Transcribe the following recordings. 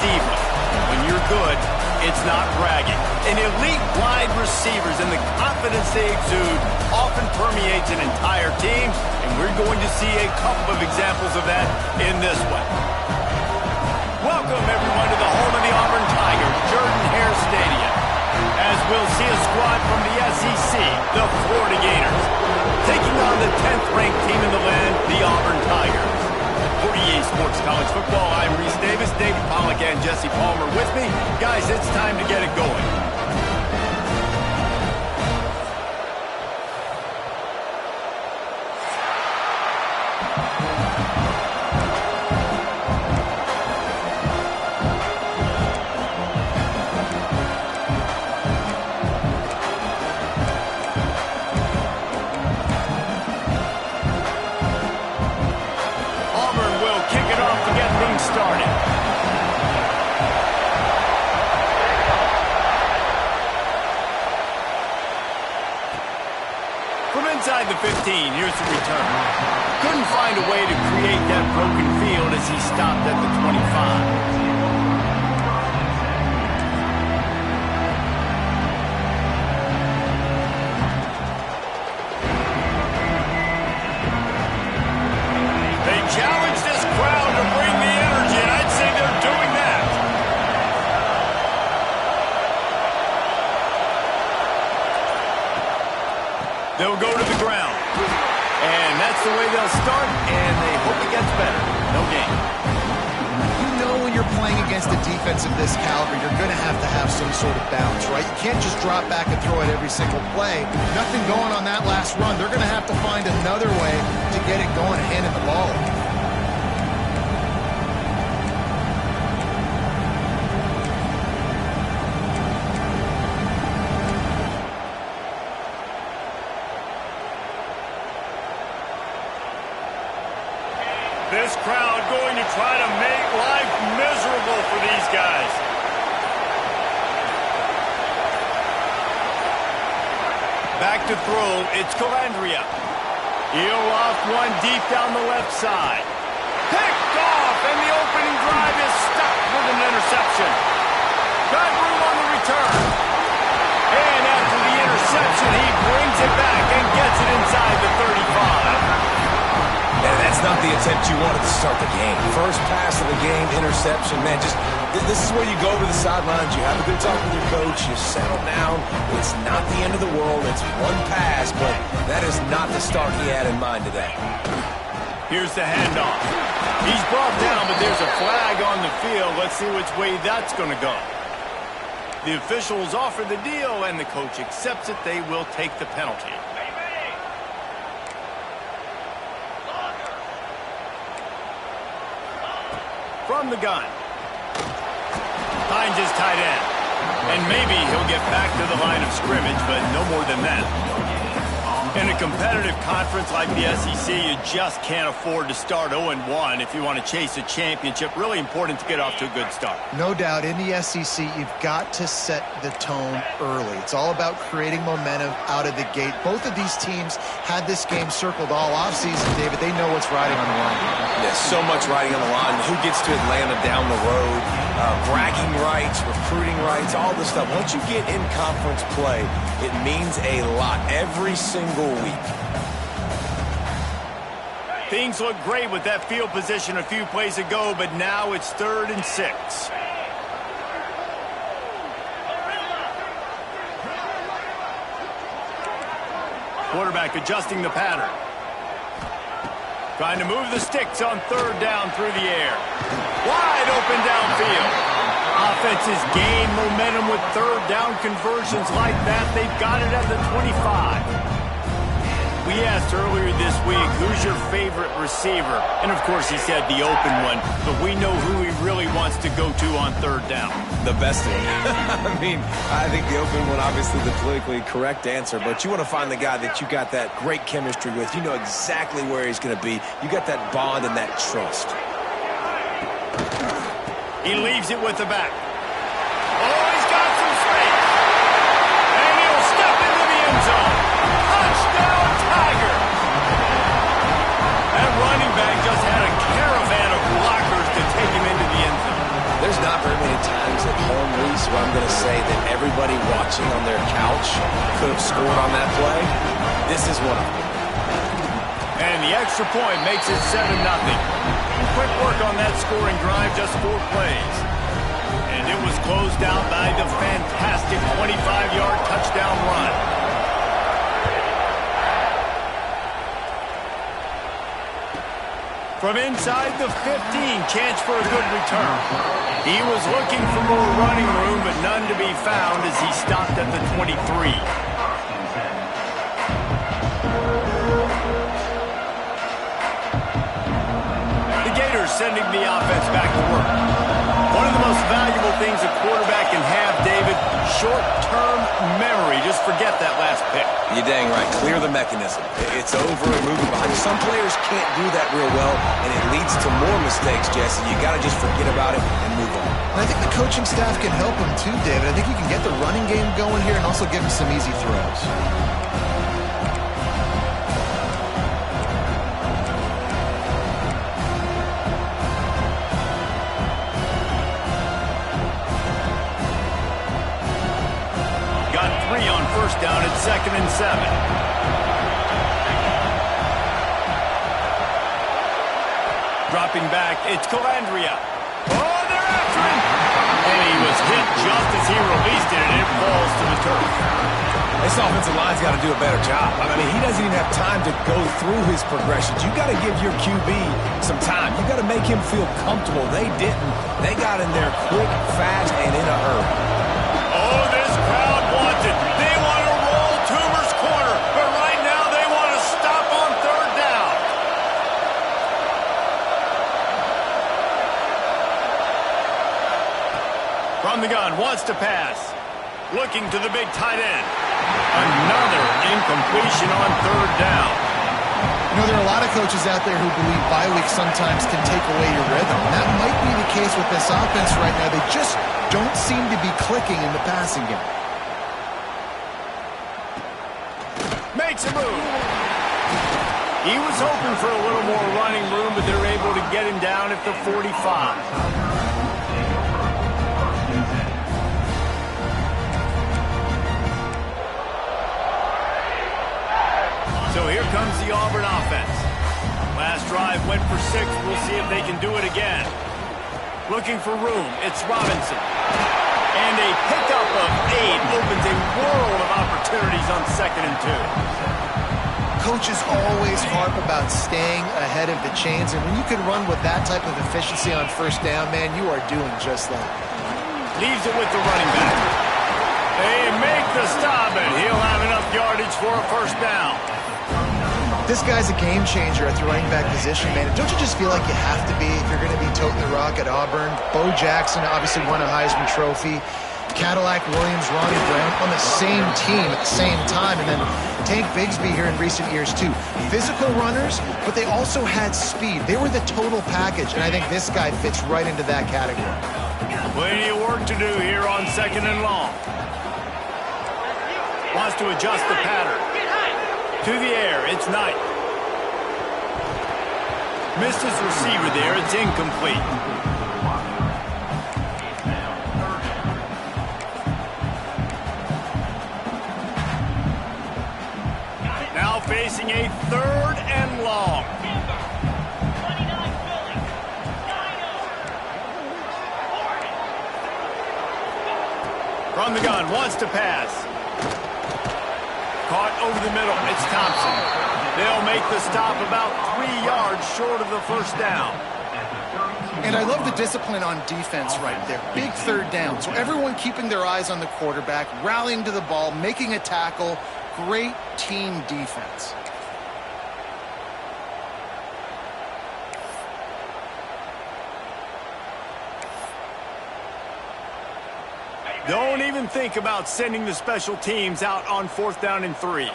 diva. When you're good, it's not bragging. And elite wide receivers and the confidence they exude often permeates an entire team, and we're going to see a couple of examples of that in this one. Welcome, everyone, to the home of the Auburn Tigers, Jordan-Hare Stadium, as we'll see a squad from the SEC, the Florida Gators, taking on the 10th-ranked team in the land, the Auburn Tigers. For EA Sports College Football, I'm Reese Davis, David Pollack, and Jesse Palmer with me. Guys, it's time to get it going. Inside the 15, here's the return. Couldn't find a way to create that broken field as he stopped at the 25. They challenge this crowd to bring the energy, and I'd say they're doing that. They'll go to the ground. And that's the way they'll start, and they hope it gets better. No gain. You know when you're playing against a defense of this caliber, you're going to have some sort of balance, right? You can't just drop back and throw it every single play. Nothing going on that last run. They're going to have to find another way to get it going, handing the ball off. This crowd going to try to make life miserable for these guys. Back to throw, it's Calandria. He'll off one deep down the left side. Picked off, and the opening drive is stopped with an interception. Got room on the return. And after the interception, he brings it back and gets it inside the 35. And that's not the attempt you wanted to start the game. First pass of the game, interception. Man, this is where you go to the sidelines. You have a good talk with your coach. You settle down. It's not the end of the world. It's one pass, but that is not the start he had in mind today. Here's the handoff. He's brought down, but there's a flag on the field. Let's see which way that's going to go. The officials offer the deal, and the coach accepts it. They will take the penalty. From the gun. Finds his tight end. And maybe he'll get back to the line of scrimmage, but no more than that. In a competitive conference like the SEC, you just can't afford to start 0-1 if you want to chase a championship. Really important to get off to a good start. No doubt, in the SEC, you've got to set the tone early. It's all about creating momentum out of the gate. Both of these teams had this game circled all offseason, David. They know what's riding on the line. There's so much riding on the line. Who gets to Atlanta down the road? Bragging rights, recruiting rights, all this stuff. Once you get in conference play, it means a lot every single week. Things look great with that field position a few plays ago, but now it's 3rd and 6. Quarterback adjusting the pattern. Trying to move the sticks on 3rd down through the air. Wide open downfield. Offenses gain momentum with 3rd down conversions like that. They've got it at the 25. We asked earlier this week, who's your favorite receiver? And, of course, he said the open one. But we know who he really wants to go to on 3rd down. The best one. I mean, I think the open one, obviously the politically correct answer. But you want to find the guy that you got that great chemistry with. You know exactly where he's going to be. You got that bond and that trust. He leaves it with the back. Oh, he's got some space. And he'll step into the end zone. Touchdown, Tiger. That running back just had a caravan of blockers to take him into the end zone. There's not very watching on their couch could have scored on that play, this is one of them. And the extra point makes it 7-0. Quick work on that scoring drive, just 4 plays. And it was closed out by the fantastic 25-yard touchdown run. From inside the 15, chance for a good return. He was looking for more running room, but none to be found as he stopped at the 23. The Gators sending the offense back to work. One of the most valuable things a quarterback can have, David, short-term memory. Just forget that last pick. You're dang right. Clear the mechanism. It's over and moving behind. Some players can't do that real well, and it leads to more mistakes, Jesse. You got to just forget about it and move on. And I think the coaching staff can help him too, David. I think you can get the running game going here and also give him some easy throws. First down at 2nd and 7. Dropping back, it's Calandria. Oh, they're after him! And he was hit just as he released it, and it falls to the turf. This offensive line's got to do a better job. I mean, he doesn't even have time to go through his progressions. You got to give your QB some time. You got to make him feel comfortable. They didn't. They got in there quick, fast, and in a hurry. Oh, this crowd wants it. They want to roll Toomer's corner, but right now they want to stop on 3rd down. From the gun, wants to pass. Looking to the big tight end. Another incompletion on 3rd down. You know, there are a lot of coaches out there who believe bye weeks sometimes can take away your rhythm. And that might be the case with this offense right now. They just don't seem to be clicking in the passing game. Makes a move. He was hoping for a little more running room, but they're able to get him down at the 45. So here comes the Auburn offense. Last drive went for 6. We'll see if they can do it again. Looking for room. It's Robinson. And a pickup of 8 opens a world of opportunities on 2nd and 2. Coaches always harp about staying ahead of the chains, and when you can run with that type of efficiency on 1st down, man, you are doing just that. Leaves it with the running back. They make the stop, and he'll have enough yardage for a 1st down. This guy's a game changer at the running back position, man. Don't you just feel like you have to be if you're going to be toting the rock at Auburn? Bo Jackson obviously won a Heisman Trophy. Cadillac Williams, Ronnie Brown on the same team at the same time. And then Tank Bigsby here in recent years, too. Physical runners, but they also had speed. They were the total package, and I think this guy fits right into that category. Plenty of work to do here on 2nd and long. Wants to adjust the pattern. To the air, it's Knight. Missed his receiver there, it's incomplete. Now facing a 3rd and long. From the gun, wants to pass. Caught over the middle. It's Thompson. They'll make the stop about 3 yards short of the 1st down. And I love the discipline on defense right there. Big 3rd down. So everyone keeping their eyes on the quarterback, rallying to the ball, making a tackle. Great team defense. Don't even think about sending the special teams out on 4th down and 3.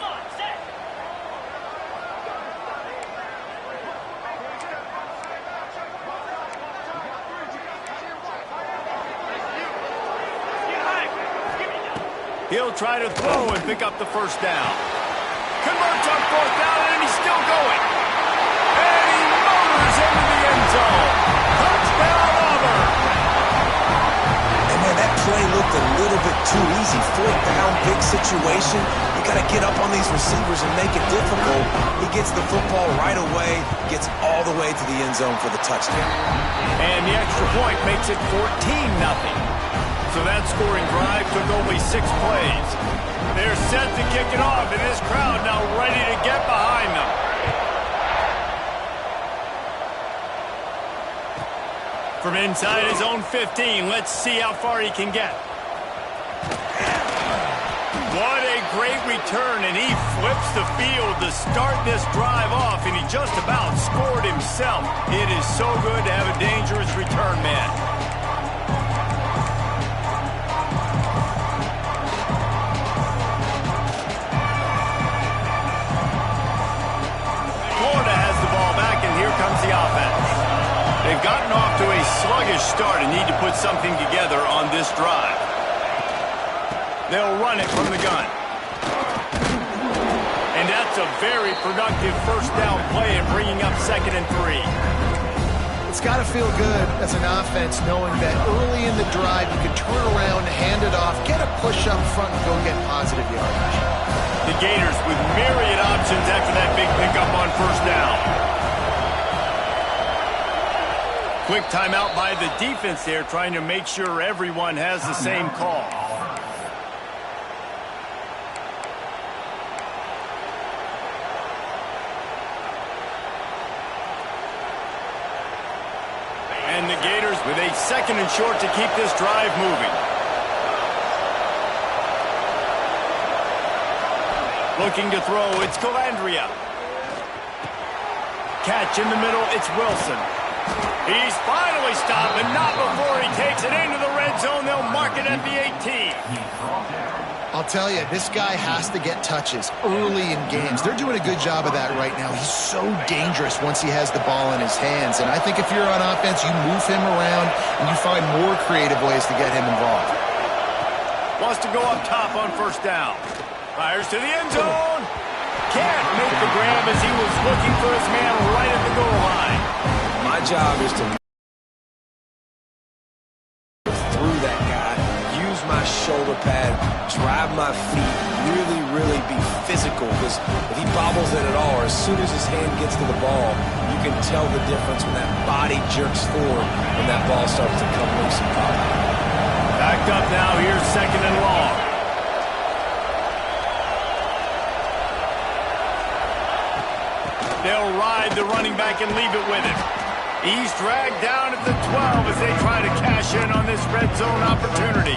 He'll try to throw and pick up the 1st down. Converts on 4th down, and he's still going. And he motors into the end zone. Touchdown, Auburn. That play looked a little bit too easy. Fourth down, big situation. You got to get up on these receivers and make it difficult. He gets the football right away, gets all the way to the end zone for the touchdown. And the extra point makes it 14-0. So that scoring drive took only 6 plays. They're set to kick it off, and this crowd now ready to get behind them. From inside his own 15, let's see how far he can get. What a great return, and he flips the field to start this drive off, and he just about scored himself. It is so good to have a dangerous return man. Florida has the ball back, and here comes the offense. They've gotten off to a sluggish start and need to put something together on this drive. They'll run it from the gun. And that's a very productive first down play in bringing up 2nd and 3. It's got to feel good as an offense knowing that early in the drive you can turn around, hand it off, get a push up front, and go get positive yardage. The Gators with myriad options after that big pickup on first down. Quick timeout by the defense there, trying to make sure everyone has the same call. And the Gators with a 2nd and short to keep this drive moving. Looking to throw, it's Calandria. Catch in the middle, it's Wilson. He's finally stopped, but not before he takes it into the red zone. They'll mark it at the 18. I'll tell you, this guy has to get touches early in games. They're doing a good job of that right now. He's so dangerous once he has the ball in his hands. And I think if you're on offense, you move him around and you find more creative ways to get him involved. Wants to go up top on first down. Fires to the end zone. Can't make the grab as he was looking for his man right at the goal line. My job is to through that guy, use my shoulder pad, drive my feet, really be physical, because if he bobbles it at all, or as soon as his hand gets to the ball, you can tell the difference when that body jerks forward when that ball starts to come loose and pop out. Backed up now, here's 2nd and long. They'll ride the running back and leave it with him. He's dragged down at the 12 as they try to cash in on this red zone opportunity.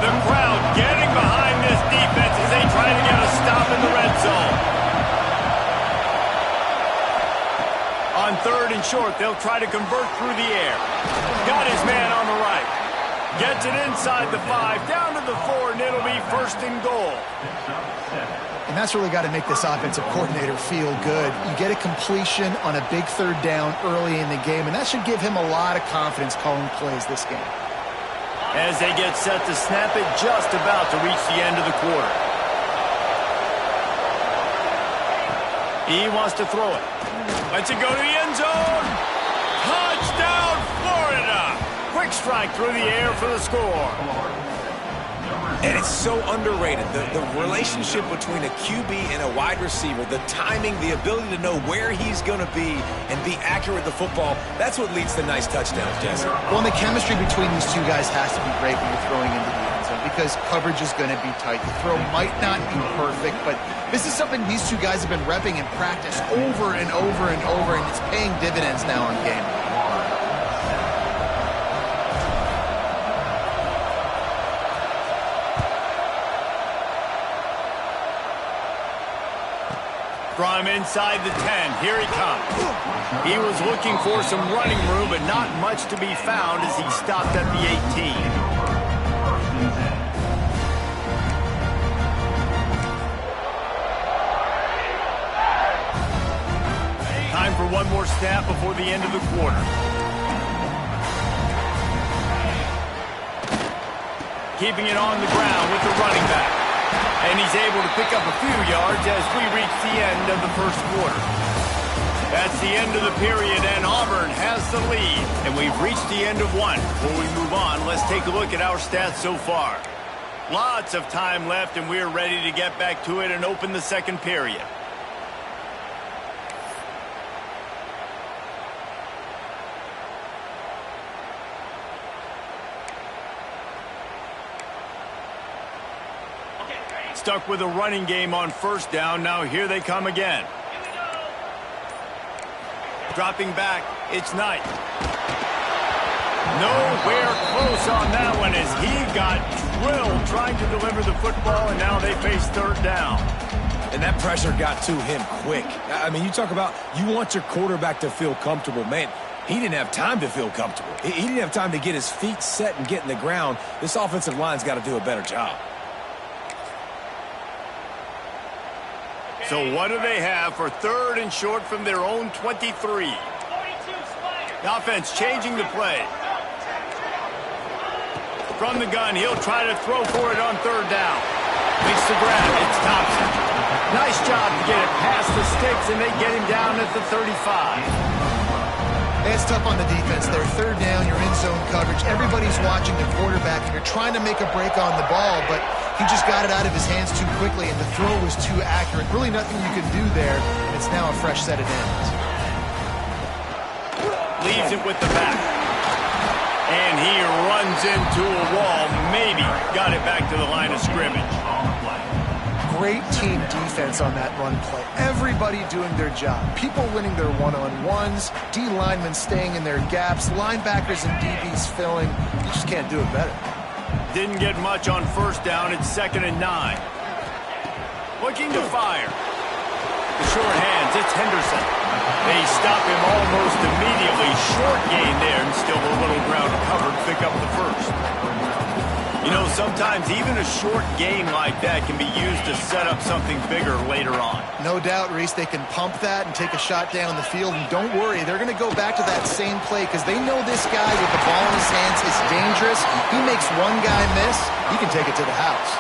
The crowd getting behind this defense as they try to get a stop in the red zone. On 3rd and short, they'll try to convert through the air. Got his man on the right. Gets it inside the 5, down to the 4, and it'll be 1st and goal. And that's really got to make this offensive coordinator feel good. You get a completion on a big 3rd down early in the game, and that should give him a lot of confidence calling plays this game. As they get set to snap it, just about to reach the end of the quarter. He wants to throw it. Lets it go to the end zone. Touchdown, Florida! Quick strike through the air for the score. And it's so underrated. The relationship between a QB and a wide receiver, the timing, the ability to know where he's going to be and be accurate with the football, that's what leads to nice touchdowns, Jesse. Well, and the chemistry between these two guys has to be great when you're throwing into the end zone because coverage is going to be tight. The throw might not be perfect, but this is something these two guys have been repping in practice over and over and over, and it's paying dividends now in game. From inside the 10, here he comes. He was looking for some running room, but not much to be found as he stopped at the 18. Time for one more snap before the end of the quarter. Keeping it on the ground with the running back. And he's able to pick up a few yards as we reach the end of the first quarter. That's the end of the period, and Auburn has the lead. And we've reached the end of one. Before we move on, let's take a look at our stats so far. Lots of time left, and we're ready to get back to it and open the second period. Stuck with a running game on first down. Now here they come again. Dropping back, it's Knight. Nowhere close on that one as he got drilled trying to deliver the football, and now they face third down. And that pressure got to him quick. I mean, you talk about you want your quarterback to feel comfortable. Man, he didn't have time to feel comfortable. He didn't have time to get his feet set and get in the ground. This offensive line's got to do a better job. So what do they have for third and short from their own 23? The offense changing the play. From the gun, he'll try to throw for it on third down. Makes the grab. It's Thompson. Nice job to get it past the sticks, and they get him down at the 35. It's tough on the defense there. Third down, you're in zone coverage. Everybody's watching the quarterback, and you're trying to make a break on the ball, but he just got it out of his hands too quickly, and the throw was too accurate. Really nothing you can do there, and it's now a fresh set of downs. Leaves it with the back. And he runs into a wall. Maybe got it back to the line of scrimmage. Great team defense on that run play. Everybody doing their job. People winning their one-on-ones, D linemen staying in their gaps, linebackers and DBs filling. You just can't do it better. Didn't get much on first down. It's 2nd and 9. Looking to fire. The short hands. It's Henderson. They stop him almost immediately. Short gain there, and still a little ground covered. Pick up the first. You know, sometimes even a short gain like that can be used to set up something bigger later on. No doubt, Reese, they can pump that and take a shot down the field. And don't worry, they're going to go back to that same play because they know this guy with the ball in his hands is dangerous. He makes one guy miss, he can take it to the house.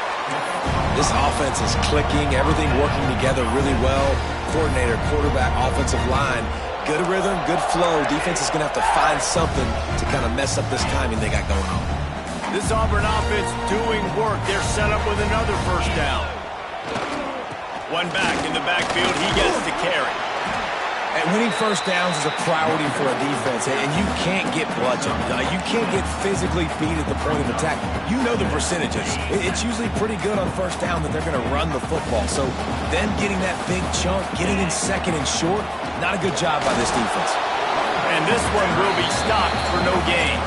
This offense is clicking, everything working together really well. Coordinator, quarterback, offensive line, good rhythm, good flow. Defense is going to have to find something to kind of mess up this timing they got going on. This Auburn offense doing work. They're set up with another first down. One back in the backfield. He gets to carry. And winning first downs is a priority for a defense, and you can't get bludgeoned. You can't get physically beat at the point of attack. You know the percentages. It's usually pretty good on first down that they're going to run the football. So then getting that big chunk, getting in second and short, not a good job by this defense. And this one will be stopped for no gain.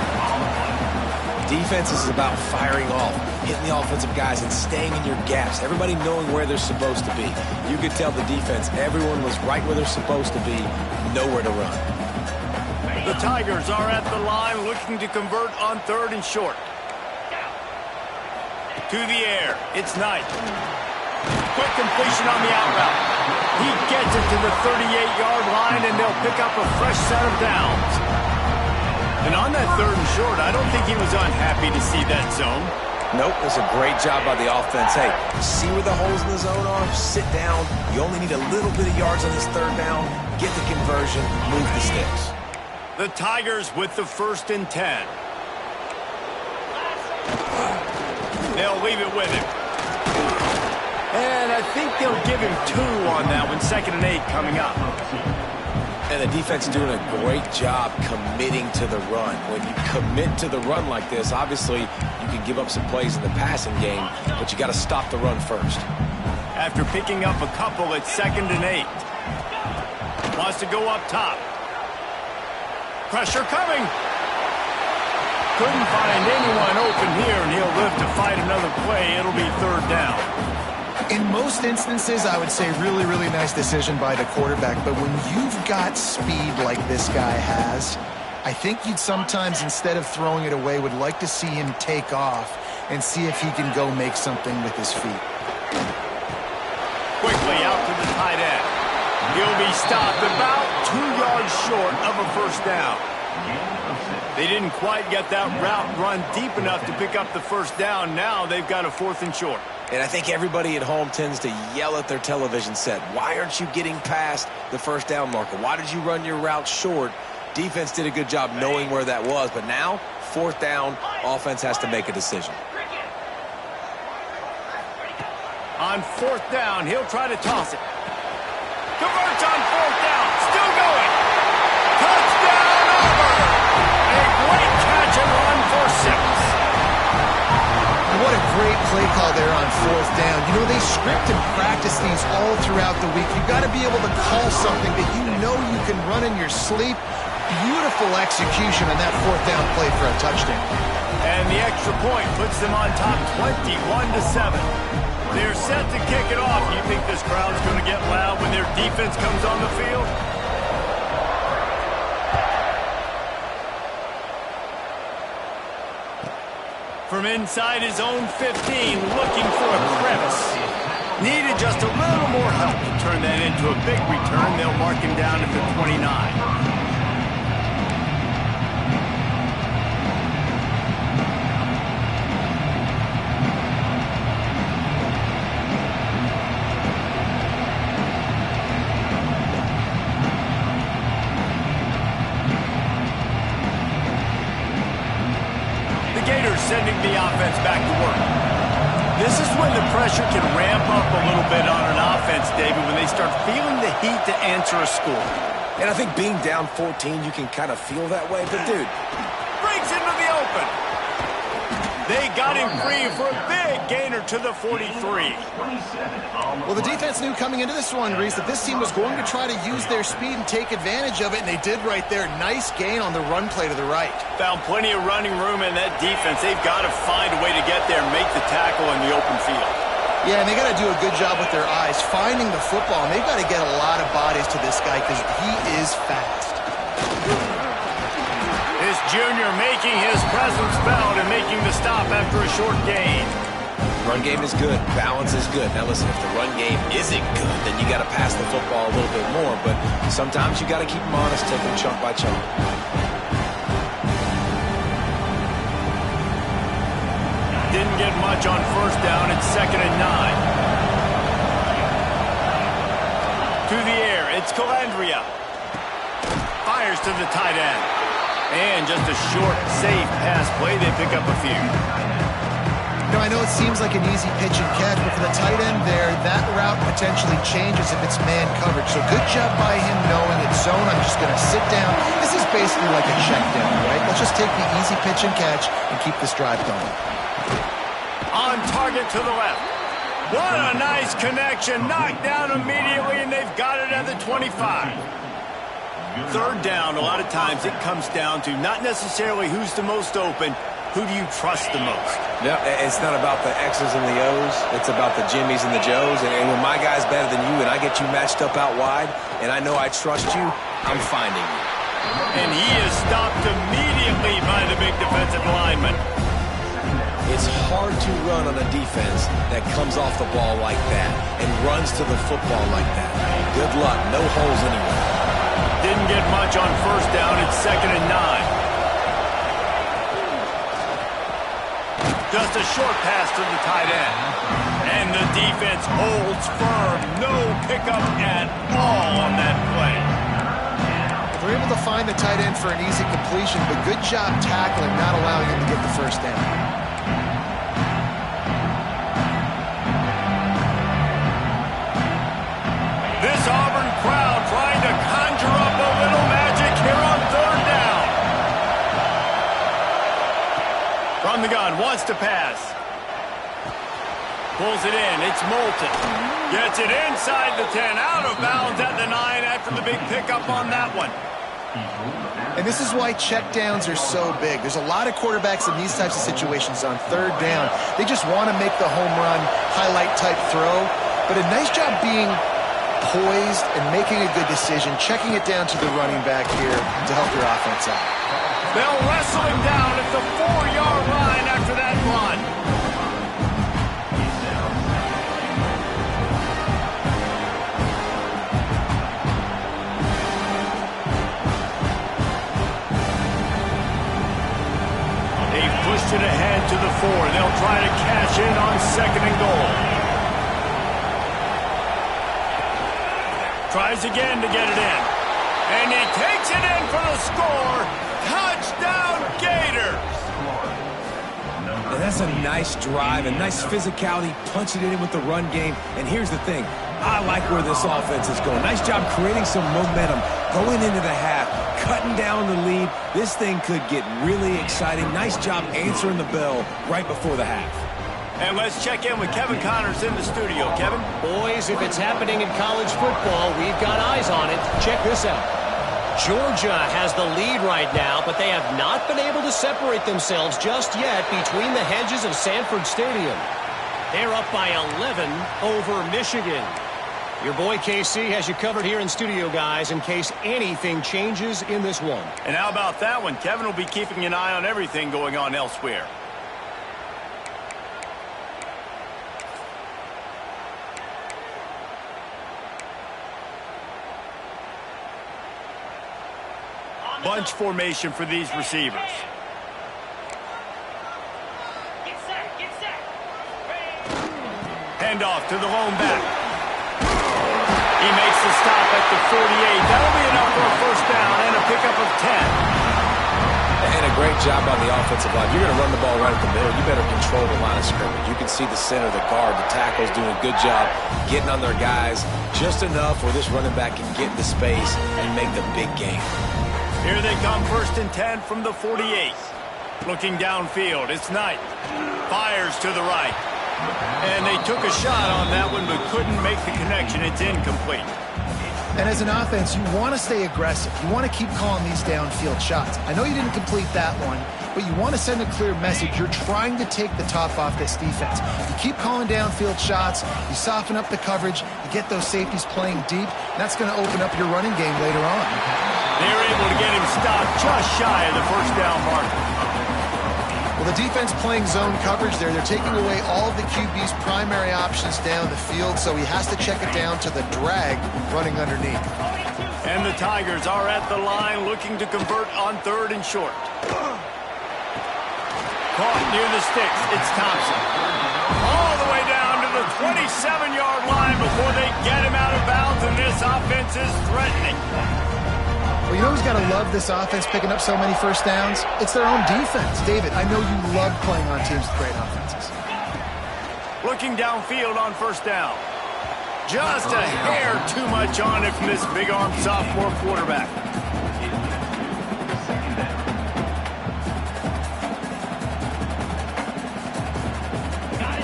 Defense is about firing off, hitting the offensive guys and staying in your gaps. Everybody knowing where they're supposed to be. You could tell the defense, everyone was right where they're supposed to be, nowhere to run. The Tigers are at the line looking to convert on third and short. To the air, it's Knight. Quick completion on the out route. He gets it to the 38-yard line, and they'll pick up a fresh set of downs. And on that third and short, I don't think he was unhappy to see that zone. Nope, it was a great job by the offense. Hey, see where the holes in the zone are? Sit down. You only need a little bit of yards on this third down. Get the conversion, move the sticks. The Tigers with the 1st and 10. They'll leave it with him. And I think they'll give him 2 on that one. 2nd and 8 coming up. And the defense doing a great job committing to the run. When you commit to the run like this, obviously you can give up some plays in the passing game, but you got to stop the run first. After picking up a couple, it's 2nd and 8. Wants to go up top. Pressure coming. Couldn't find anyone open here, and he'll live to fight another play. It'll be third down. In most instances, I would say really, really nice decision by the quarterback. But when you've got speed like this guy has, I think you'd sometimes, instead of throwing it away, would like to see him take off and see if he can go make something with his feet. Quickly out to the tight end. He'll be stopped about 2 yards short of a first down. They didn't quite get that route run deep enough to pick up the first down. Now they've got a 4th and short. And I think everybody at home tends to yell at their television set. Why aren't you getting past the first down marker? Why did you run your route short? Defense did a good job knowing where that was. But now, 4th down, offense has to make a decision. On 4th down, he'll try to toss it. Converts on 4th down. Still going. Touchdown, Auburn! A great catch and run for 6. What a great play call there on 4th down. You know, they script and practice these all throughout the week. You've got to be able to call something that you know you can run in your sleep. Beautiful execution on that 4th down play for a touchdown. And the extra point puts them on top 21-7. They're set to kick it off. You think this crowd's going to get loud when their defense comes on the field? From inside his own 15, looking for a crevice. Needed just a little more help to turn that into a big return. They'll mark him down at the 29. Sending the offense back to work. This is when the pressure can ramp up a little bit on an offense, David, when they start feeling the heat to answer a score. And I think being down 14, you can kind of feel that way. But, dude, breaks into the open. They got him free for a big gainer to the 43. Well, the defense knew coming into this one, Reese, that this team was going to try to use their speed and take advantage of it, and they did right there. Nice gain on the run play to the right. Found plenty of running room in that defense. They've got to find a way to get there and make the tackle in the open field. Yeah, and they got to do a good job with their eyes, finding the football, and they've got to get a lot of bodies to this guy because he is fast. This junior making his presence felt and making the stop after a short gain. Run game is good. Balance is good. Now, listen, if the run game isn't good, then you got to pass the football a little bit more. But sometimes you got to keep them honest, take them chunk by chunk. Didn't get much on 1st down. It's 2nd and 9. To the air, it's Calandria. Fires to the tight end. And just a short, safe pass play. They pick up a few. You know, I know it seems like an easy pitch and catch, but for the tight end there, that route potentially changes if it's man coverage. So good job by him knowing it's zone. I'm just going to sit down. This is basically like a check down, right? Let's just take the easy pitch and catch and keep this drive going. On target to the left. What a nice connection. Knocked down immediately, and they've got it at the 25. 3rd down, a lot of times it comes down to not necessarily who's the most open, who do you trust the most? Yeah, it's not about the X's and the O's. It's about the Jimmies and the Joes. And when my guy's better than you and I get you matched up out wide and I know I trust you, I'm finding you. And he is stopped immediately by the big defensive lineman. It's hard to run on a defense that comes off the ball like that and runs to the football like that. Good luck. No holes anywhere. Didn't get much on 1st down. It's 2nd and 9. Just a short pass to the tight end. And the defense holds firm. No pickup at all on that play. They're able to find the tight end for an easy completion, but good job tackling, not allowing him to get the 1st down. This Auburn crowd trying to conjure up a little magic here on 3rd down. From the gun, wants to pass. Pulls it in, it's Moulton. Gets it inside the 10, out of bounds at the 9 after the big pickup on that one. And this is why checkdowns are so big. There's a lot of quarterbacks in these types of situations on 3rd down. They just want to make the home run, highlight type throw. But a nice job being poised and making a good decision, checking it down to the running back here to help your offense out. They'll wrestle him down at the 4-yard line after that run. sent to the 4. They'll try to cash in on 2nd and goal. Tries again to get it in. And he takes it in for the score. Touchdown, Gators! And that's a nice drive, a nice physicality, punching it in with the run game. And here's the thing. I like where this offense is going. Nice job creating some momentum, going into the half, cutting down the lead. This thing could get really exciting. Nice job answering the bell right before the half. And let's check in with Kevin Connors in the studio. Kevin? Boys, if it's happening in college football, we've got eyes on it. Check this out. Georgia has the lead right now, but they have not been able to separate themselves just yet between the hedges of Sanford Stadium. They're up by 11 over Michigan. Your boy KC has you covered here in studio, guys, in case anything changes in this one. And how about that one? Kevin will be keeping an eye on everything going on elsewhere. Bunch formation for these receivers. Hand off to the lone back. He makes the stop at the 48. That'll be enough for a first down and a pickup of 10. And a great job on the offensive line. You're going to run the ball right at the middle. You better control the line of scrimmage. You can see the center, the guard, the tackles doing a good job getting on their guys just enough where this running back can get into space and make the big game. Here they come, 1st and 10 from the 48. Looking downfield, it's Knight. Fires to the right. And they took a shot on that one, but couldn't make the connection. It's incomplete. And as an offense, you want to stay aggressive. You want to keep calling these downfield shots. I know you didn't complete that one, but you want to send a clear message. You're trying to take the top off this defense. You keep calling downfield shots. You soften up the coverage. You get those safeties playing deep. That's going to open up your running game later on. They're able to get him stopped just shy of the first down mark. Well, the defense playing zone coverage there. They're taking away all of the QB's primary options down the field, so he has to check it down to the drag running underneath. And the Tigers are at the line looking to convert on 3rd and short. Caught near the sticks. It's Thompson. All the way down to the 27-yard line before they get him out of bounds, and this offense is threatening. Well, you know who's got to love this offense picking up so many first downs? It's their own defense. David, I know you love playing on teams with great offenses. Looking downfield on 1st down. Just a hair too much on it from this big-arm sophomore quarterback.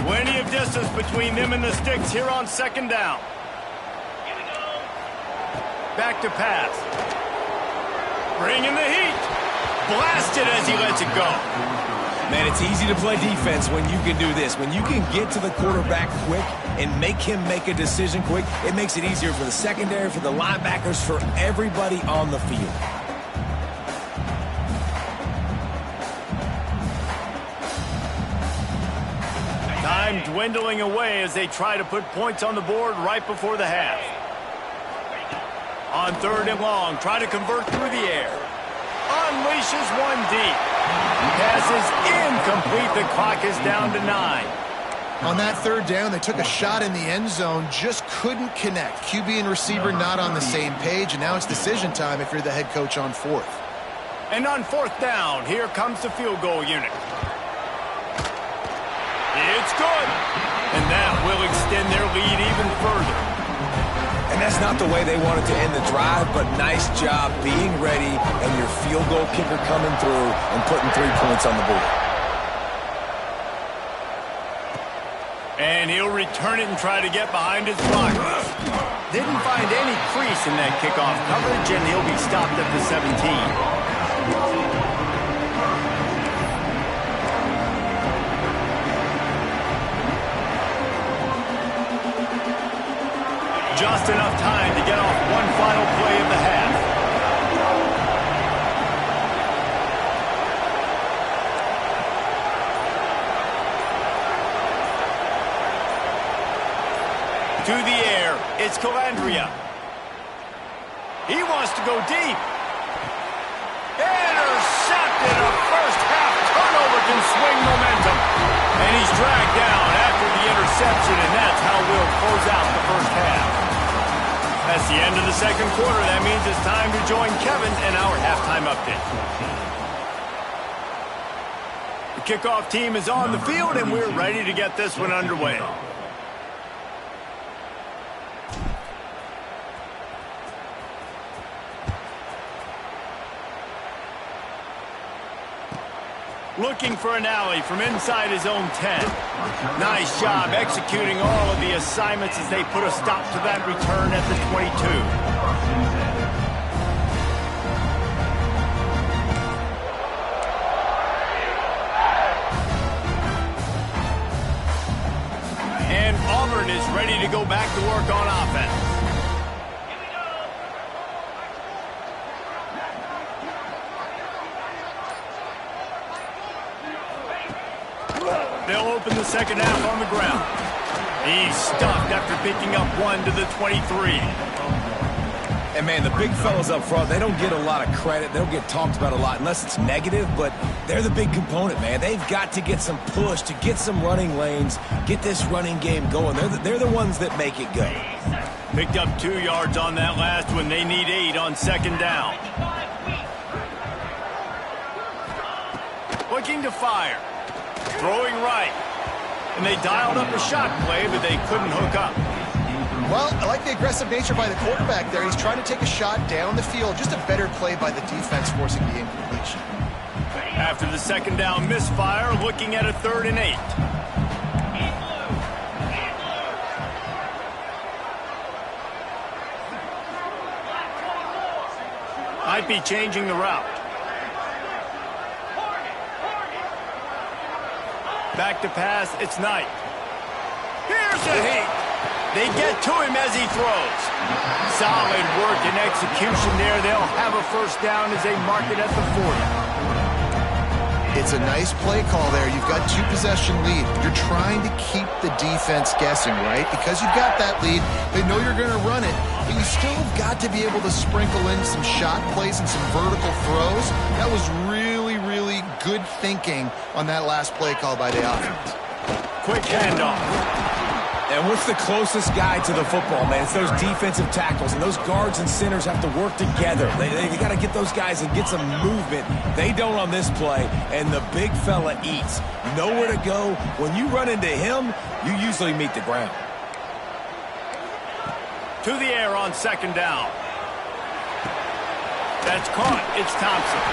Plenty of distance between them and the sticks here on 2nd down. Back to pass. Bringing the heat. Blasted as he lets it go. Man, it's easy to play defense when you can do this. When you can get to the quarterback quick and make him make a decision quick, it makes it easier for the secondary, for the linebackers, for everybody on the field. Time dwindling away as they try to put points on the board right before the half. On 3rd and long, try to convert through the air. Unleashes one deep. Pass is incomplete. The clock is down to 9. On that 3rd down, they took a shot in the end zone, just couldn't connect. QB and receiver not on the same page, and now it's decision time if you're the head coach on 4th. And on 4th down, here comes the field goal unit. It's good. And that will extend their lead even further. And that's not the way they wanted to end the drive, but nice job being ready and your field goal kicker coming through and putting 3 points on the board. And he'll return it and try to get behind his blockers. Didn't find any crease in that kickoff coverage, and he'll be stopped at the 17. Just enough time to get off one final play of the half. To the air, it's Calandria. He wants to go deep. Intercepted. A first half turnover can swing momentum. touchdown will close out the first half. That's the end of the second quarter. That means it's time to join Kevin in our halftime update. The kickoff team is on the field, and we're ready to get this one underway. Looking for an alley from inside his own 10. Nice job executing all of the assignments as they put a stop to that return at the 22. And Auburn is ready to go back to work on offense. They'll open the second half on the ground. He's stuffed after picking up one to the 23. And, man, the big fellas up front, they don't get a lot of credit. They don't get talked about a lot unless it's negative, but they're the big component, man. They've got to get some push, to get some running lanes, get this running game going. They're the ones that make it go. Picked up 2 yards on that last one. They need 8 on second down. Looking to fire. Throwing right. And they dialed up a shot play, but they couldn't hook up. Well, I like the aggressive nature by the quarterback there. He's trying to take a shot down the field. Just a better play by the defense forcing the incompletion. After the second down misfire, looking at a 3rd and 8. Might be changing the route. Back to pass, it's Knight. Here's a heat. They get to him as he throws. Solid work and execution there. They'll have a first down as they mark it at the 40. It's a nice play call there. You've got 2-possession lead. You're trying to keep the defense guessing, right? Because you've got that lead, they know you're going to run it, but you still have got to be able to sprinkle in some shot plays and some vertical throws. That was really good thinking on that last play call by the offense. Quick handoff. And what's the closest guy to the football, man? It's those defensive tackles, and those guards and centers have to work together. They got to get those guys and get some movement. They don't on this play, and the big fella eats. Nowhere to go. When you run into him, you usually meet the ground. To the air on second down. That's caught. It's Thompson.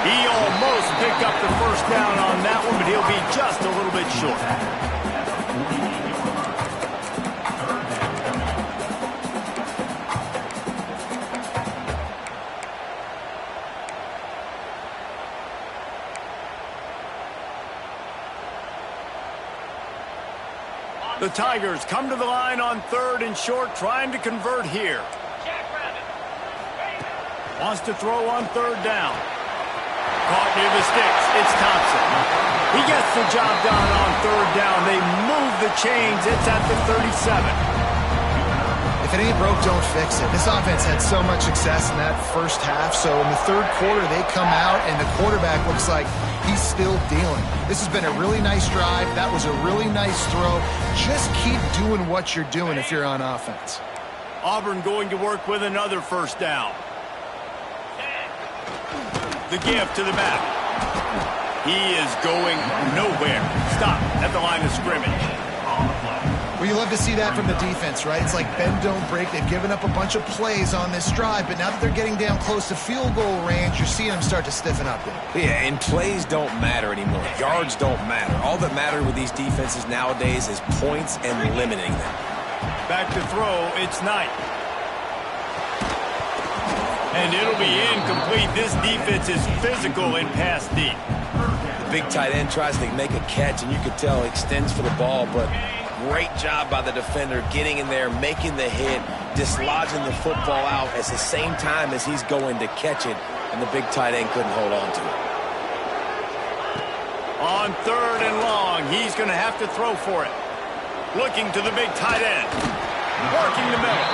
He almost picked up the first down on that one, but he'll be just a little bit short. The Tigers come to the line on 3rd and short, trying to convert here. Wants to throw on 3rd down. Caught near the sticks. It's Thompson. He gets the job done on 3rd down. They move the chains. It's at the 37. If it ain't broke, don't fix it. This offense had so much success in that first half, so in the 3rd quarter they come out and the quarterback looks like he's still dealing. This has been a really nice drive. That was a really nice throw. Just keep doing what you're doing if you're on offense. Auburn going to work with another first down. The give to the back. He is going nowhere. Stop at the line of scrimmage. Well, you love to see that from the defense, right? It's like bend, don't break. They've given up a bunch of plays on this drive, but now that they're getting down close to field goal range, you're seeing them start to stiffen up there. Yeah, and plays don't matter anymore. Yards don't matter. All that matter with these defenses nowadays is points and limiting them. Back to throw, it's Knight. And it'll be incomplete. This defense is physical and pass deep. The big tight end tries to make a catch, and you can tell extends for the ball, but great job by the defender getting in there, making the hit, dislodging the football out at the same time as he's going to catch it, and the big tight end couldn't hold on to it. On 3rd and long, he's going to have to throw for it. Looking to the big tight end. Working the middle.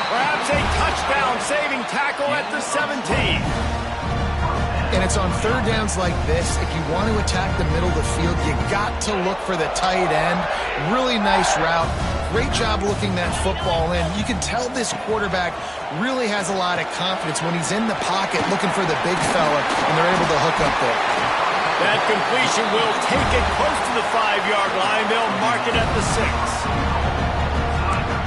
Perhaps a touchdown-saving tackle at the 17. And it's on 3rd downs like this. If you want to attack the middle of the field, you got to look for the tight end. Really nice route. great job looking that football in. You can tell this quarterback really has a lot of confidence when he's in the pocket looking for the big fella, and they're able to hook up there. That completion will take it close to the 5-yard line. They'll mark it at the 6.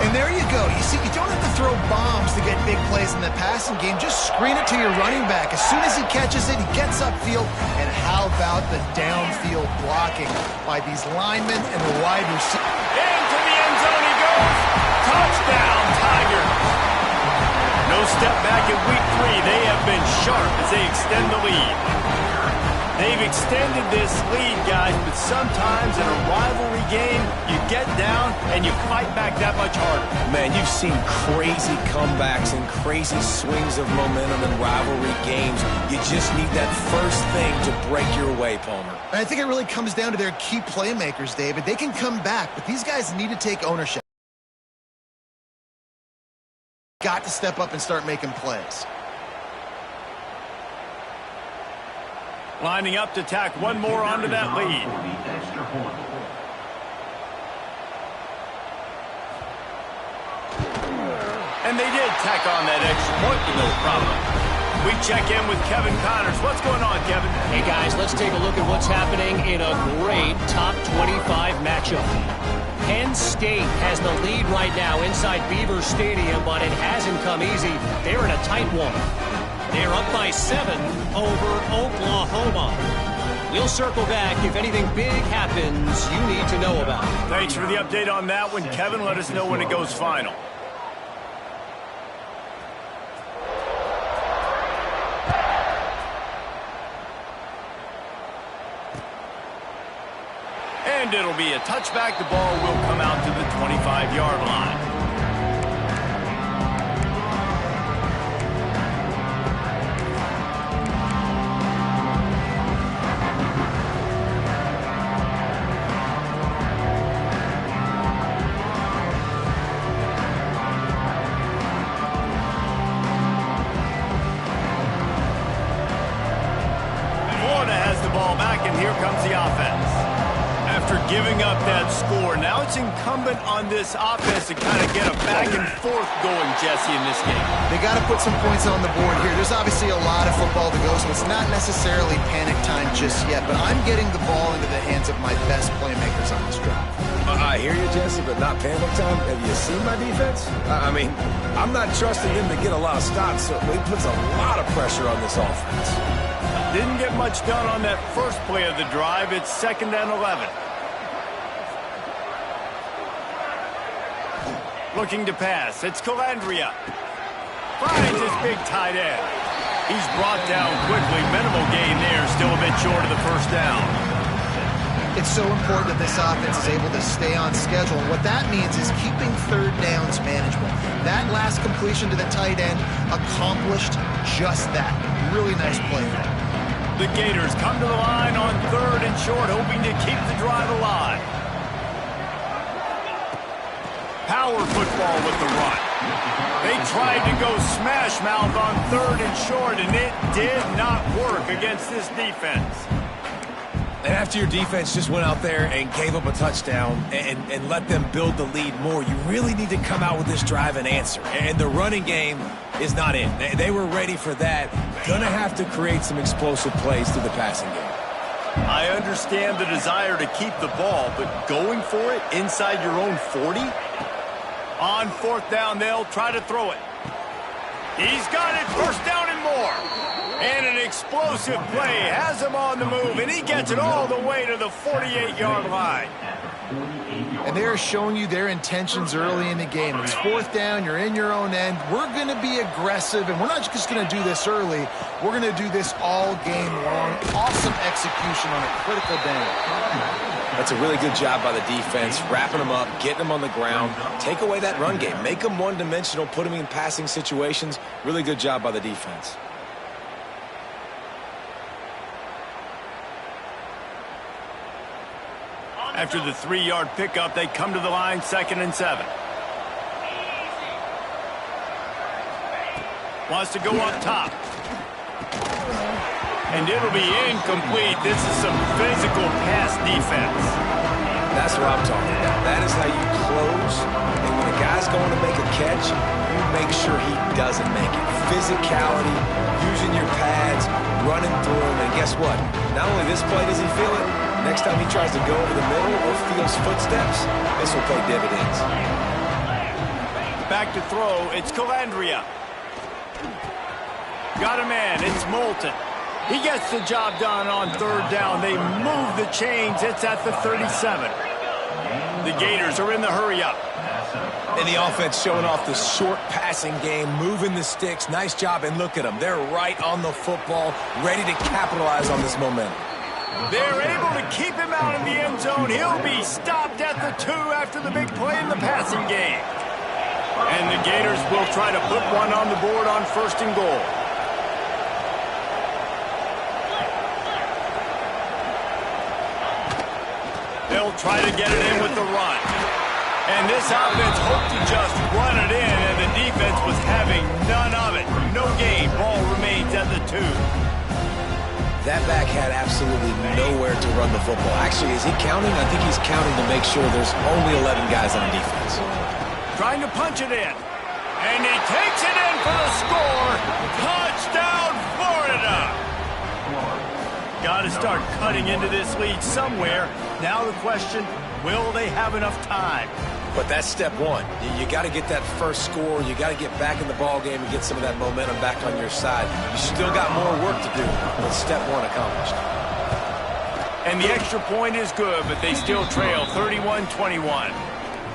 And there you go. You see, you don't have to throw bombs to get big plays in the passing game. Just screen it to your running back. As soon as he catches it, he gets upfield. And how about the downfield blocking by these linemen and the wide receiver? Into the end zone he goes. Touchdown, Tigers. No step back in week 3. They have been sharp as they extend the lead. They've extended this lead, guys, but sometimes in a rivalry game, you get down and you fight back that much harder. Man, you've seen crazy comebacks and crazy swings of momentum in rivalry games. You just need that first thing to break your way, Palmer. And I think it really comes down to their key playmakers, David. They can come back, but these guys need to take ownership. Got to step up and start making plays. Lining up to tack one more onto that lead. And they did tack on that extra point with no problem. We check in with Kevin Connors. What's going on, Kevin? Hey, guys, let's take a look at what's happening in a great top 25 matchup. Penn State has the lead right now inside Beaver Stadium, but it hasn't come easy. They're in a tight one. They're up by 7 over Oklahoma. We'll circle back if anything big happens you need to know about. Thanks for the update on that one, Kevin. Let us know when it goes final. And it'll be a touchback. The ball will come out to the 25-yard line. Giving up that score. Now it's incumbent on this offense to kind of get a back and forth going, Jesse, in this game. They got to put some points on the board here. There's obviously a lot of football to go, so it's not necessarily panic time just yet, but I'm getting the ball into the hands of my best playmakers on this drive. I hear you, Jesse, but not panic time. Have you seen my defense? I mean, I'm not trusting him to get a lot of stops, so he puts a lot of pressure on this offense. Didn't get much done on that first play of the drive. It's 2nd and 11. Looking to pass. It's Calandria. Finds his big tight end. He's brought down quickly. Minimal gain there. Still a bit short of the first down. It's so important that this offense is able to stay on schedule. And what that means is keeping third downs manageable. That last completion to the tight end accomplished just that. Really nice play there. The Gators come to the line on 3rd and short, hoping to keep the drive alive. Power football with the run. They tried to go smash mouth on 3rd and short, and it did not work against this defense. And after your defense just went out there and gave up a touchdown and let them build the lead more, you really need to come out with this drive and answer. And the running game is not in. They were ready for that. Gonna have to create some explosive plays through the passing game. I understand the desire to keep the ball, but going for it inside your own 40? On 4th down, they'll try to throw it. He's got it, 1st down and more. And an explosive play has him on the move, and he gets it all the way to the 48-yard line. And they're showing you their intentions early in the game. It's 4th down, you're in your own end. We're going to be aggressive, and we're not just going to do this early. We're going to do this all game long. Awesome execution on a critical down. That's a really good job by the defense, wrapping them up, getting them on the ground. Take away that run game. Make them one-dimensional, put them in passing situations. Really good job by the defense. After the 3-yard pickup, they come to the line 2nd and 7. Wants to go up top. And it'll be incomplete. This is some physical pass defense. That's what I'm talking about. That is how you close. And when a guy's going to make a catch, you make sure he doesn't make it. Physicality, using your pads, running through him. And guess what? Not only this play does he feel it, next time he tries to go over the middle or feels footsteps, this will pay dividends. Back to throw, it's Calandria. Got a man, it's Moulton. He gets the job done on third down. They move the chains. It's at the 37. The Gators are in the hurry-up. And the offense showing off the short passing game, moving the sticks. Nice job, and look at them. They're right on the football, ready to capitalize on this momentum. They're able to keep him out in the end zone. He'll be stopped at the 2 after the big play in the passing game. And the Gators will try to put one on the board on 1st and goal. They'll try to get it in with the run. And this offense hoped to just run it in, and the defense was having none of it. No gain. Ball remains at the 2. That back had absolutely nowhere to run the football. Actually, is he counting? I think he's counting to make sure there's only 11 guys on defense. Trying to punch it in. And he takes it in for the score. Touchdown, Florida! Got to start cutting into this lead somewhere. Now the question, will they have enough time? But that's step one. You got to get that first score. You got to get back in the ball game and get some of that momentum back on your side. You still got more work to do, but step one accomplished. And the extra point is good, but they still trail 31-21.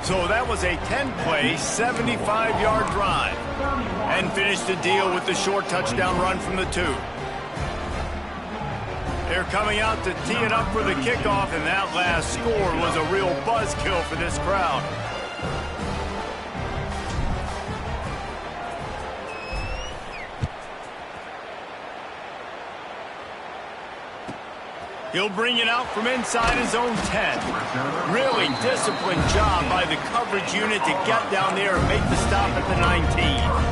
So that was a 10-play, 75-yard drive. And finished the deal with the short touchdown run from the 2. They're coming out to tee it up for the kickoff, and that last score was a real buzzkill for this crowd. He'll bring it out from inside his own 10. Really disciplined job by the coverage unit to get down there and make the stop at the 19.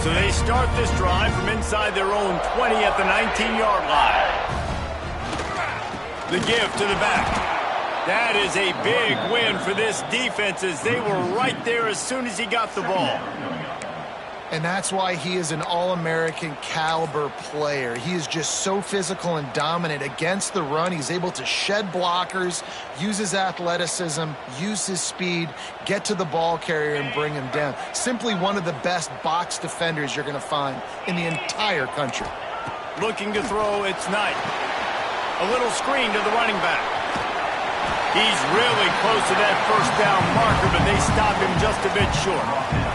So they start this drive from inside their own 20 at the 19-yard line. The give to the back. That is a big win for this defense as they were right there as soon as he got the ball. And that's why he is an All-American caliber player. He is just so physical and dominant against the run. He's able to shed blockers, use his athleticism, use his speed, get to the ball carrier and bring him down. Simply one of the best box defenders you're going to find in the entire country. Looking to throw, it's Knight. A little screen to the running back. He's really close to that first down marker, but they stop him just a bit short.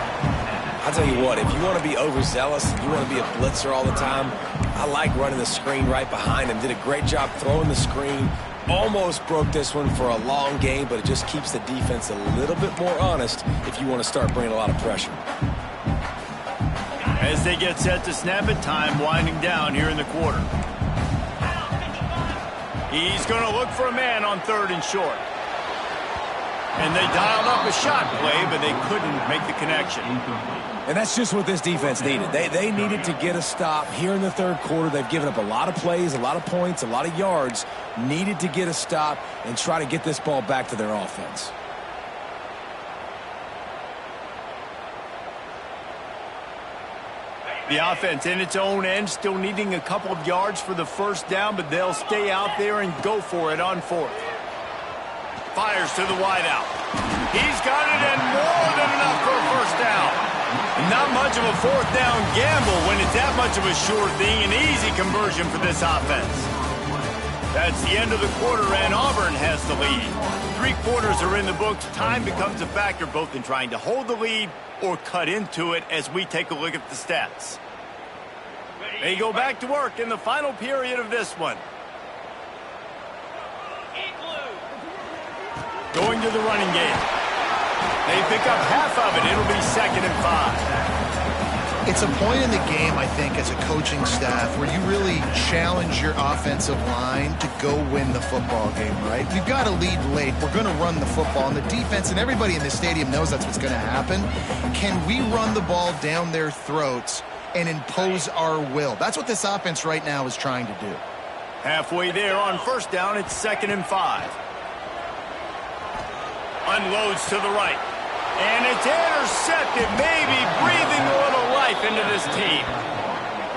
I'll tell you what, if you want to be overzealous, you want to be a blitzer all the time, I like running the screen right behind him. Did a great job throwing the screen. Almost broke this one for a long game, but it just keeps the defense a little bit more honest if you want to start bringing a lot of pressure. As they get set to snap it, time winding down here in the quarter. He's going to look for a man on 3rd and short. And they dialed up a shot play, but they couldn't make the connection. And that's just what this defense needed. They needed to get a stop here in the 3rd quarter. They've given up a lot of plays, a lot of points, a lot of yards. Needed to get a stop and try to get this ball back to their offense. The offense in its own end, still needing a couple of yards for the first down, but they'll stay out there and go for it on 4th. Fires to the wideout. He's got it, and more than enough for a first down. Not much of a 4th down gamble when it's that much of a sure thing. An easy conversion for this offense. That's the end of the quarter, and Auburn has the lead. 3 quarters are in the books. Time becomes a factor both in trying to hold the lead or cut into it as we take a look at the stats. They go back to work in the final period of this one. Going to the running game. They pick up half of it. It'll be 2nd and 5. It's a point in the game, I think, as a coaching staff where you really challenge your offensive line to go win the football game, right? We've got to lead late. We're going to run the football. And the defense and everybody in the stadium knows that's what's going to happen. Can we run the ball down their throats and impose our will? That's what this offense right now is trying to do. Halfway there on 1st down, it's 2nd and 5. Unloads to the right. And it's intercepted, maybe breathing a little life into this team.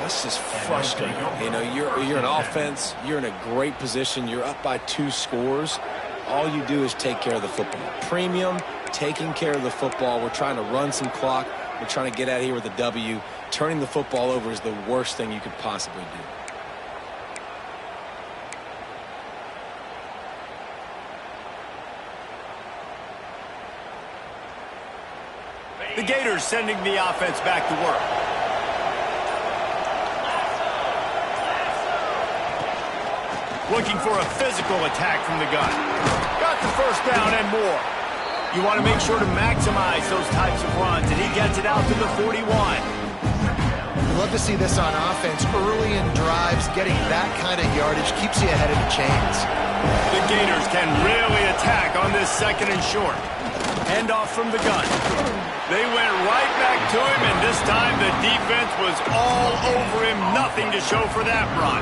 That's just frustrating. You know, you're an offense. You're in a great position. You're up by 2 scores. All you do is take care of the football. Premium, taking care of the football. We're trying to run some clock. We're trying to get out of here with a W. Turning the football over is the worst thing you could possibly do. The Gators sending the offense back to work. Looking for a physical attack from the gun. Got the first down and more. You want to make sure to maximize those types of runs, and he gets it out to the 41. We'd love to see this on offense. Early in drives, getting that kind of yardage keeps you ahead of the chains. The Gators can really attack on this 2nd and short. Hand off from the gun. They went right back to him, and this time the defense was all over him. Nothing to show for that run.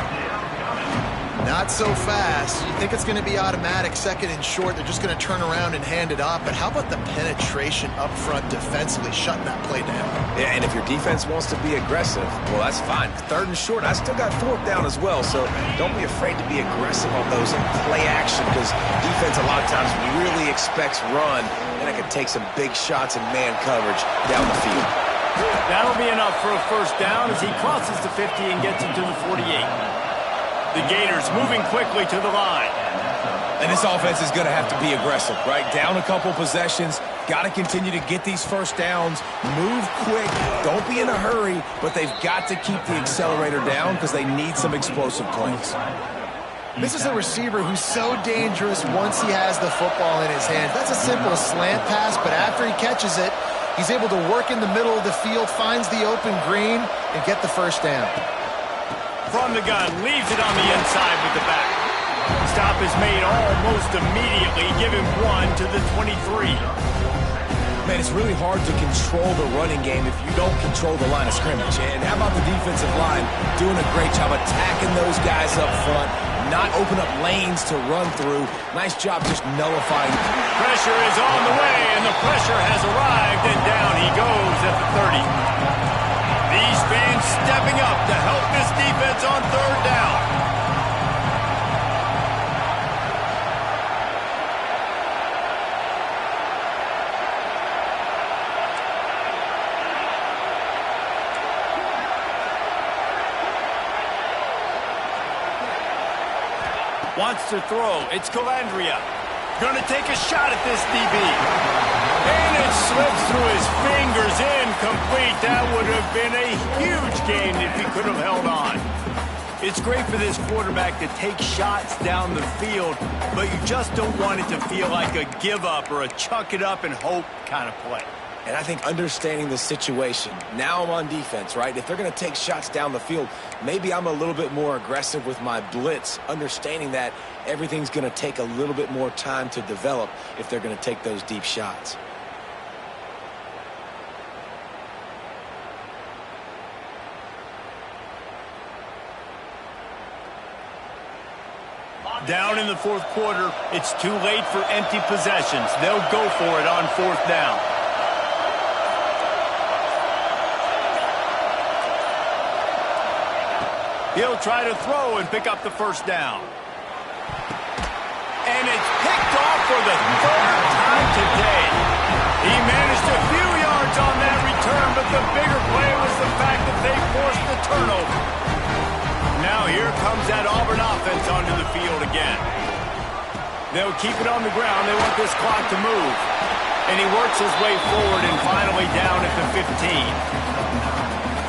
Not so fast. You think it's going to be automatic, 2nd and short. They're just going to turn around and hand it off. But how about the penetration up front defensively, shutting that play down? Yeah, and if your defense wants to be aggressive, well, that's fine. 3rd and short, I still got 4th down as well. So don't be afraid to be aggressive on those and play action, because defense a lot of times really expects run, and it can take some big shots in man coverage down the field. That'll be enough for a first down as he crosses the 50 and gets it to the 48. The Gators moving quickly to the line. And this offense is going to have to be aggressive, right? Down a couple possessions. Got to continue to get these first downs. Move quick. Don't be in a hurry. But they've got to keep the accelerator down because they need some explosive plays. This is a receiver who's so dangerous once he has the football in his hands. That's a simple slant pass, but after he catches it, he's able to work in the middle of the field, finds the open green, and get the first down. From the gun, leaves it on the inside with the back. Stop is made almost immediately. Give him 1 to the 23. Man, it's really hard to control the running game if you don't control the line of scrimmage. And how about the defensive line doing a great job attacking those guys up front, not open up lanes to run through. Nice job just nullifying. Pressure is on the way, and the pressure has arrived, and down he goes at the 30. These fans stepping up to help this defense on 3rd down. Wants to throw. It's Calandria. Going to take a shot at this DB. And it slips through his fingers, incomplete. That would have been a huge gain if he could have held on. It's great for this quarterback to take shots down the field, but you just don't want it to feel like a give up or a chuck it up and hope kind of play. And I think understanding the situation, now I'm on defense, right? If they're going to take shots down the field, maybe I'm a little bit more aggressive with my blitz, understanding that everything's going to take a little bit more time to develop if they're going to take those deep shots. Down in the 4th quarter, it's too late for empty possessions. They'll go for it on 4th down. He'll try to throw and pick up the first down. And it's picked off for the 3rd time today. He managed a few yards on that return, but the bigger play was the fact that they forced the turnover. Now here comes that Auburn offense onto the field again. They'll keep it on the ground. They want this clock to move. And he works his way forward and finally down at the 15.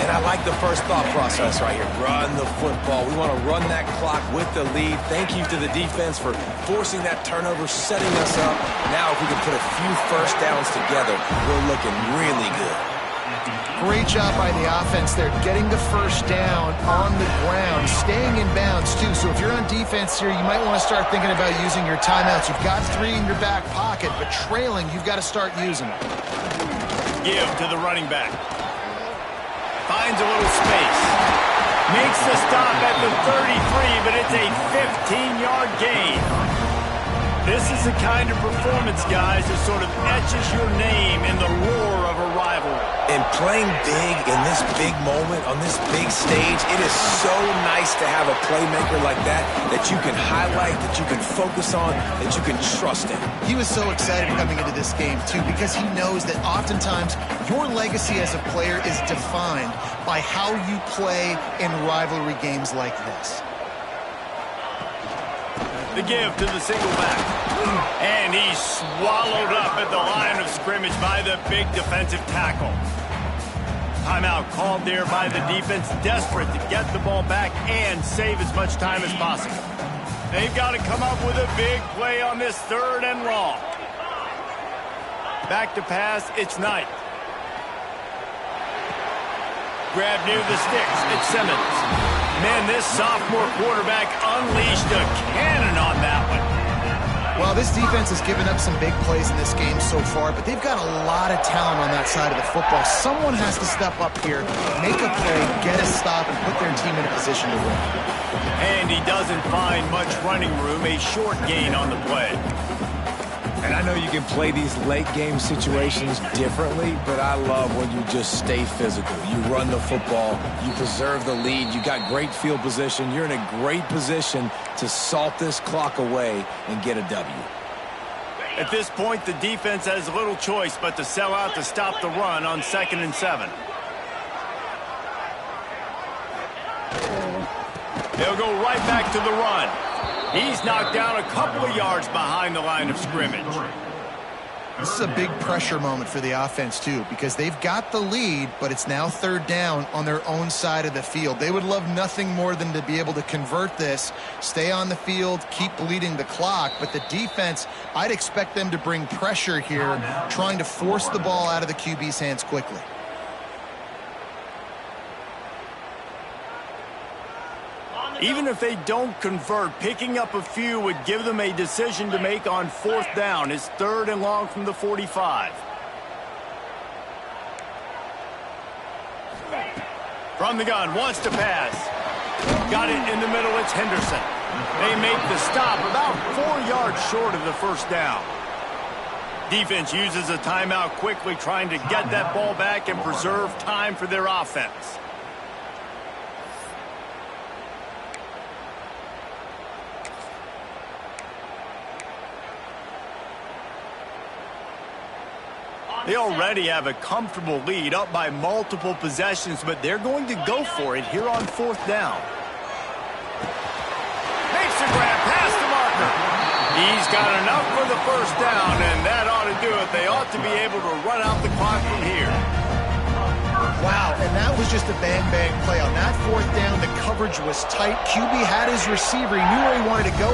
And I like the first thought process right here. Run the football. We want to run that clock with the lead. Thank you to the defense for forcing that turnover, setting us up. Now if we can put a few first downs together, we're looking really good. Great job by the offense there, getting the first down on the ground, staying in bounds too. So if you're on defense here, you might want to start thinking about using your timeouts. You've got 3 in your back pocket, but trailing, you've got to start using them. Give to the running back. Finds a little space. Makes the stop at the 33, but it's a 15-yard gain. This is the kind of performance, guys, that sort of etches your name in the roar of a rivalry. And playing big in this big moment, on this big stage, it is so nice to have a playmaker like that you can highlight, that you can focus on, that you can trust in. He was so excited coming into this game, too, because he knows that oftentimes your legacy as a player is defined by how you play in rivalry games like this. The give to the single back. And he's swallowed up at the line of scrimmage by the big defensive tackle. Timeout called there by the defense, desperate to get the ball back and save as much time as possible. They've got to come up with a big play on this 3rd and long. Back to pass, it's Knight. Grab near the sticks, it's Simmons. Man, this sophomore quarterback unleashed a cannon on that one. Well, this defense has given up some big plays in this game so far, but they've got a lot of talent on that side of the football. Someone has to step up here, make a play, get a stop, and put their team in a position to win. And he doesn't find much running room, a short gain on the play. And I know you can play these late game situations differently, but I love when you just stay physical. You run the football, you preserve the lead, you got great field position, you're in a great position to salt this clock away and get a W. At this point, the defense has little choice but to sell out to stop the run on 2nd and 7. They'll go right back to the run. He's knocked down a couple of yards behind the line of scrimmage. This is a big pressure moment for the offense, too, because they've got the lead, but it's now 3rd down on their own side of the field. They would love nothing more than to be able to convert this, stay on the field, keep bleeding the clock. But the defense, I'd expect them to bring pressure here, trying to force the ball out of the QB's hands quickly. Even if they don't convert, picking up a few would give them a decision to make on 4th down. It's 3rd and long from the 45. From the gun, wants to pass. Got it in the middle, it's Henderson. They make the stop about 4 yards short of the 1st down. Defense uses a timeout quickly, trying to get that ball back and preserve time for their offense. They already have a comfortable lead, up by multiple possessions, but they're going to go for it here on 4th down. Makes a grab past the marker. He's got enough for the 1st down, and that ought to do it. They ought to be able to run out the clock from here. Wow, and that was just a bang-bang play. On that 4th down, the coverage was tight. QB had his receiver. He knew where he wanted to go.